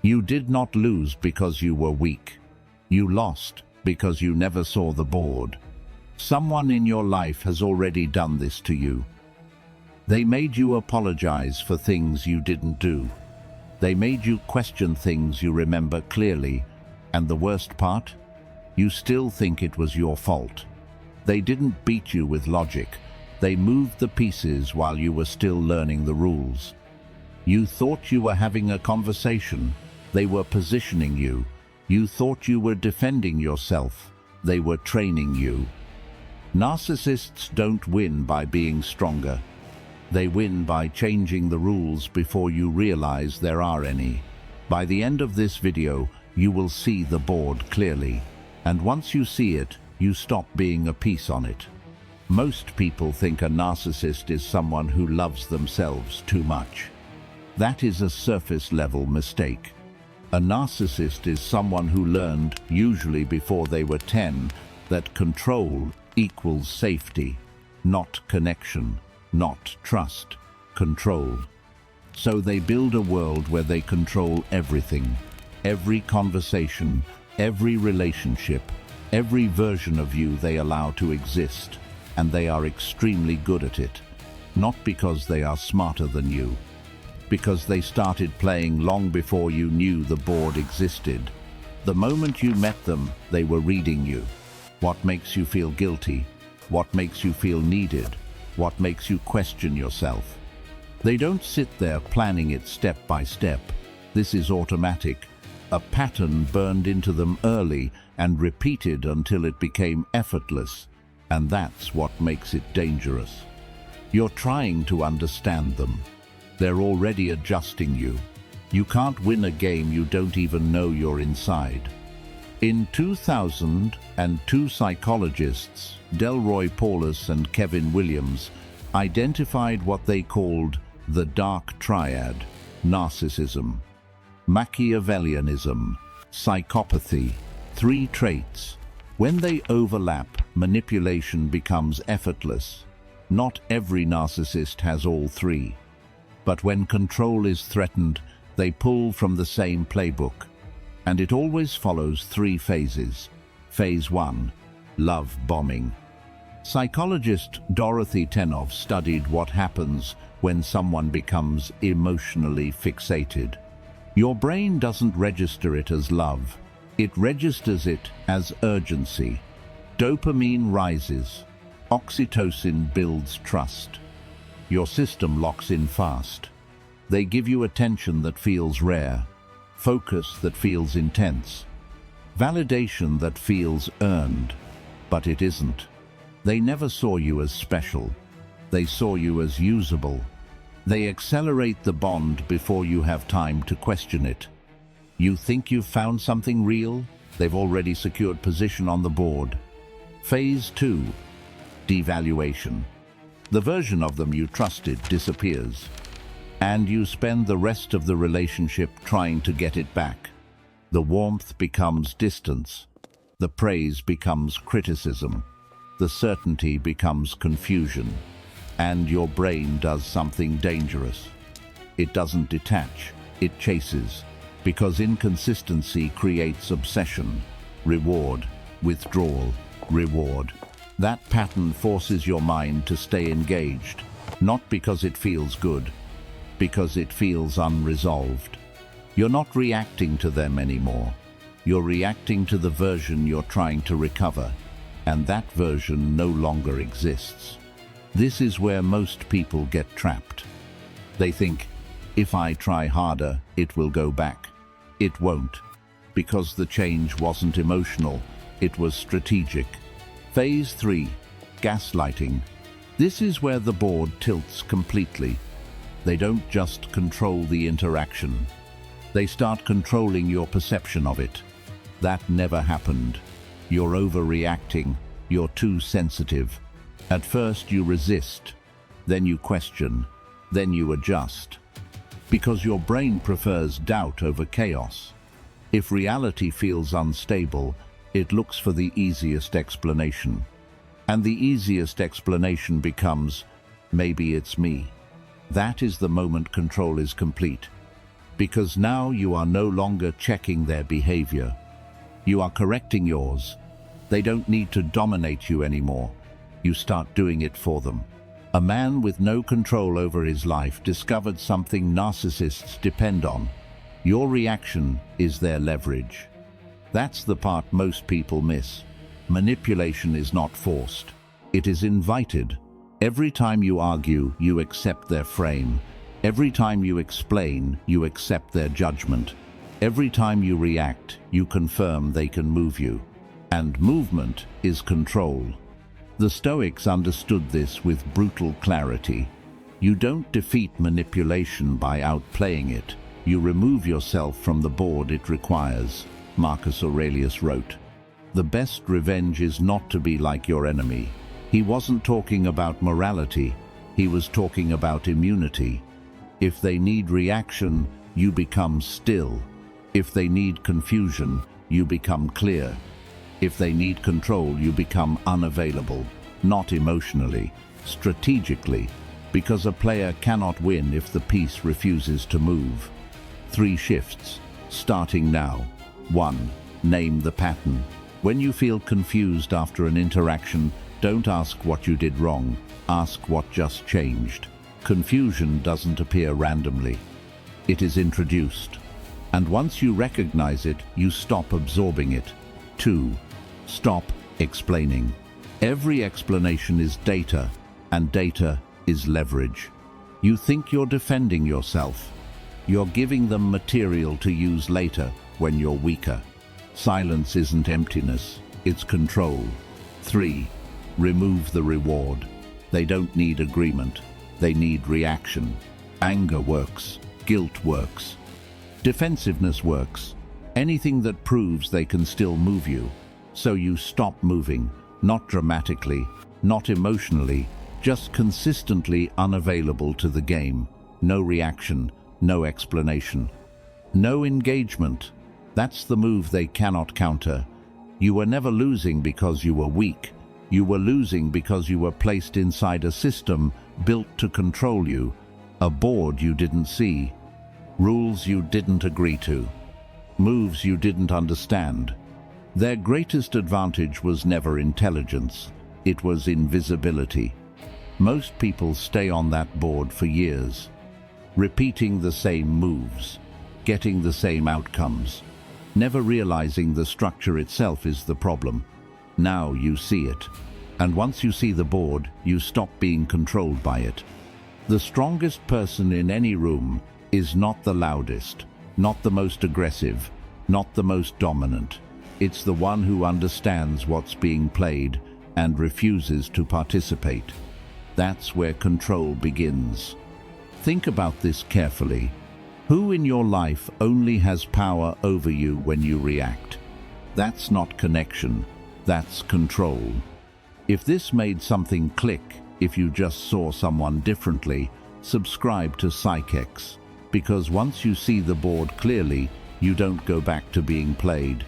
You did not lose because you were weak. You lost because you never saw the board. Someone in your life has already done this to you. They made you apologize for things you didn't do. They made you question things you remember clearly, and the worst part? You still think it was your fault. They didn't beat you with logic. They moved the pieces while you were still learning the rules. You thought you were having a conversation. They were positioning you. You thought you were defending yourself. They were training you. Narcissists don't win by being stronger. They win by changing the rules before you realize there are any. By the end of this video, you will see the board clearly. And once you see it, you stop being a piece on it. Most people think a narcissist is someone who loves themselves too much. That is a surface-level mistake. A narcissist is someone who learned, usually before they were 10, that control equals safety, not connection, not trust, control. So they build a world where they control everything, every conversation, every relationship, every version of you they allow to exist, and they are extremely good at it. Not because they are smarter than you, because they started playing long before you knew the board existed. The moment you met them, they were reading you. What makes you feel guilty? What makes you feel needed? What makes you question yourself? They don't sit there planning it step by step. This is automatic, a pattern burned into them early and repeated until it became effortless, and that's what makes it dangerous. You're trying to understand them. They're already adjusting you. You can't win a game you don't even know you're inside. In 2002, psychologists Delroy Paulhus and Kevin Williams identified what they called the dark triad: narcissism, Machiavellianism, psychopathy. 3 traits. When they overlap, manipulation becomes effortless. Not every narcissist has all 3. But when control is threatened, they pull from the same playbook. And it always follows 3 phases. Phase 1, love bombing. Psychologist Dorothy Tennov studied what happens when someone becomes emotionally fixated. Your brain doesn't register it as love. It registers it as urgency. Dopamine rises. Oxytocin builds trust. Your system locks in fast. They give you attention that feels rare, focus that feels intense, validation that feels earned, but it isn't. They never saw you as special. They saw you as usable. They accelerate the bond before you have time to question it. You think you've found something real? They've already secured position on the board. Phase 2, devaluation. The version of them you trusted disappears, and you spend the rest of the relationship trying to get it back. The warmth becomes distance. The praise becomes criticism. The certainty becomes confusion. And your brain does something dangerous. It doesn't detach, it chases, because inconsistency creates obsession. Reward, withdrawal, reward. That pattern forces your mind to stay engaged, not because it feels good, because it feels unresolved. You're not reacting to them anymore. You're reacting to the version you're trying to recover, and that version no longer exists. This is where most people get trapped. They think, if I try harder, it will go back. It won't, because the change wasn't emotional, it was strategic. Phase 3, gaslighting. This is where the board tilts completely. They don't just control the interaction. They start controlling your perception of it. That never happened. You're overreacting. You're too sensitive. At first you resist, then you question, then you adjust. Because your brain prefers doubt over chaos. If reality feels unstable, it looks for the easiest explanation. And the easiest explanation becomes, maybe it's me. That is the moment control is complete. because now you are no longer checking their behavior. You are correcting yours. They don't need to dominate you anymore. You start doing it for them. A man with no control over his life discovered something narcissists depend on. Your reaction is their leverage. That's the part most people miss. Manipulation is not forced. It is invited. Every time you argue, you accept their frame. Every time you explain, you accept their judgment. Every time you react, you confirm they can move you. And movement is control. The Stoics understood this with brutal clarity. You don't defeat manipulation by outplaying it. You remove yourself from the board it requires, Marcus Aurelius wrote. The best revenge is not to be like your enemy. He wasn't talking about morality, he was talking about immunity. If they need reaction, you become still. If they need confusion, you become clear. If they need control, you become unavailable, not emotionally, strategically, because a player cannot win if the piece refuses to move. 3 shifts, starting now. 1. Name the pattern. When you feel confused after an interaction, don't ask what you did wrong, ask what just changed. Confusion doesn't appear randomly. It is introduced. And once you recognize it, you stop absorbing it. 2. Stop explaining. Every explanation is data, and data is leverage. You think you're defending yourself. You're giving them material to use later when you're weaker. Silence isn't emptiness, it's control. 3. Remove the reward. They don't need agreement. They need reaction. Anger works. Guilt works. Defensiveness works. Anything that proves they can still move you. So you stop moving, not dramatically, not emotionally, just consistently unavailable to the game. No reaction, no explanation. No engagement. That's the move they cannot counter. You were never losing because you were weak. You were losing because you were placed inside a system built to control you, a board you didn't see, rules you didn't agree to, moves you didn't understand. Their greatest advantage was never intelligence, it was invisibility. Most people stay on that board for years, repeating the same moves, getting the same outcomes, never realizing the structure itself is the problem. Now you see it. And once you see the board, you stop being controlled by it. The strongest person in any room is not the loudest, not the most aggressive, not the most dominant. It's the one who understands what's being played and refuses to participate. That's where control begins. Think about this carefully. Who in your life only has power over you when you react? That's not connection. That's control. If this made something click, if you just saw someone differently, subscribe to Psychex, because once you see the board clearly, you don't go back to being played.